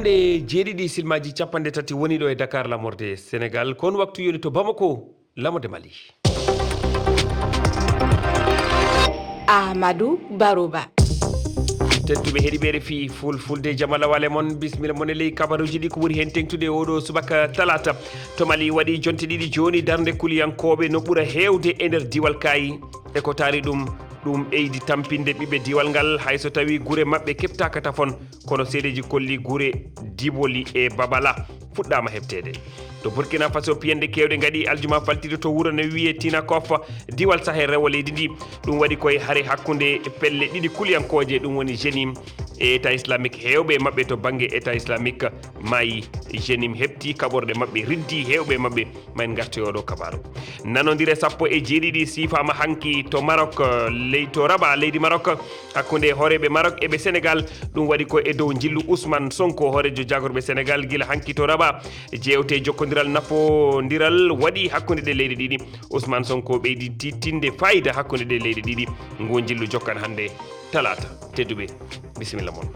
capanɗe jeeɗiɗi silmaji capanɗe tati woni ɗo e Dakar lamorde Sénégal kon waktu yoni to Bamako lamorde Mali. Amadou Barouba tedduɓe heeɗiɓe fi fulfulde jamala wale mon bismilla mon e ley kabaruji ɗi ko ɓuuri hen tengtude oɗo subaka talata to Mali waɗi jonte ɗiɗi joni darde kuliyankoɓe no ɓuura hewde e nder diwal kayi e ko taari ɗum ɓeydi tampinde ɓiɓɓe diwal ngal hayso tawi guure mabɓe keɓtaka tafon kono seedeji kolli guure Diboli e Babala fuɗɗama heɓtede to Burkina Faso piyende kewɗe gaɗi aljuma faltido to wuro no wiye Tinakof diwal Sahel rewo leydi ndi ɗum waɗi koye haare hakkude pelle ɗiɗi kuliyankoje ɗum woni Jenim e état islamique hewɓe mabɓe to banggue état islamique maayi Jenim heɓti kaɓorɗe mabɓe riddi hewɓe mabɓe ma en gartoyoɗo kabaru nanodire sappo e jeeɗiɗi sifama hanki to Maroc to Rabat leydi Maroc hakkude hooreɓe Maroc eɓe Sénégal ɗum waɗi ko e dow jillu Ousmane Sonko hoorejo jagorɓe Sénégal guila hanki to Rabat jewte jokkodiral nafodiral waɗi hakkude ɗe leyɗe ɗiɗi Ousmane Sonko ɓeydi tittinde fayida hakkude ɗe leyɗe ɗiɗi ngu jillu jokkan hande talata tedduɓe bisimilla mon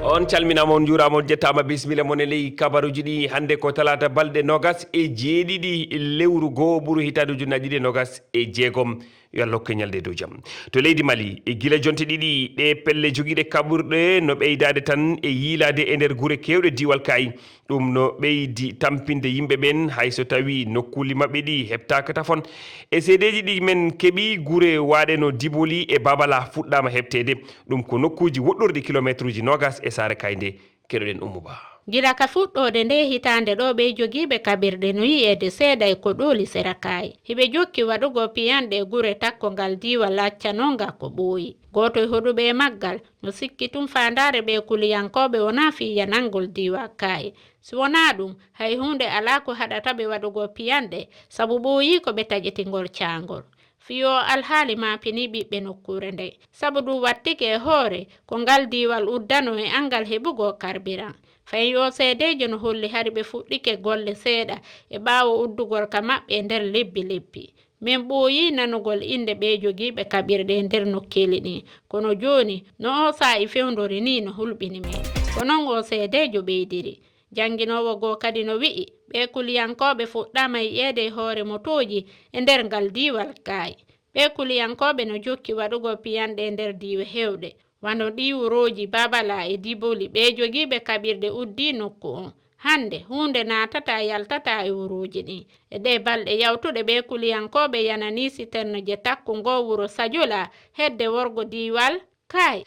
on calminama on juurama on jettama bisimilla mon e ley kabaruji ɗi hande ko talata balɗe nogas e jeeɗiɗi lewru goho ɓuuru hitande ujunnaje ɗiɗi e nogas e jeegom yo Allah hokke ñalde dow jaam to leydi Mali e guila jonte ɗiɗi ɗe pelle joguiɗe kaɓurɗe no ɓeydade tan e yiilade e nder guure kewɗe diwal kayi ɗum no ɓeydi tampinde yimɓe ɓen hayso tawi nokkuli mabɓe ɗi heɓtaka tafon e seedeji ɗi men keeɓi guure waɗe no Diboli e Babala fuɗɗama heɓtede ɗum ko nokkuji woɗɗorɗi kilométre uji nogas e Sare Kayde keɗoɗen Oumou Ba gila ka fuɗɗode nde hitande ɗo ɓe jogiiɓe kaɓirɗe no yi'ede seeɗa e ko ɗooli sera kaye hiɓe jokki waɗugo piyanɗe gure takkongal diwa laccanonga ko ɓooyi goto e hoɗuɓe e maggal no sikki tum fandare ɓe kuliyankoɓe wona fiya nangol diwa kaye so wona ɗum hay hunde ala ko haɗataɓe waɗugo piyanɗe sabu ɓooyi ko ɓe taƴetingol cangol fiyo alhaali ma pini ɓiɓɓe nokkure nde sabu ɗum wattike e hoore ko ngal diwal uddano e angal heɓugo carburant fayin yo seedejo no holli hari ɓe fuɗɗike golle seeɗa e ɓaawo uddugol ka maɓɓe e nder lebbi min ɓooyi nanugol inde ɓe jogiiɓe kaɓirɗe e nder nokkeli ɗin kono joni no o saa'i fewndori ni no hulɓini men ko non o seedejo ɓeydiri jannginowo goo kadi no wi'i ɓe kuliyankoɓe fuɗɗama yi'ede e hoore motoji e nder ngal diwal kayi ɓe kuliyankoɓe no jokki waɗugo piyanɗe e nder diwe hewɗe wano ɗi wuroji Babala e Diboli ɓe jogiiɓe kaɓirɗe uddi nokku on hande hunde natata yaltata e wuroji ɗin e ɗe balɗe yawtuɗe ɓe kuliyankoɓe yanani siterne je takku ngo wuro Sadiola hedde worgo diwal kayi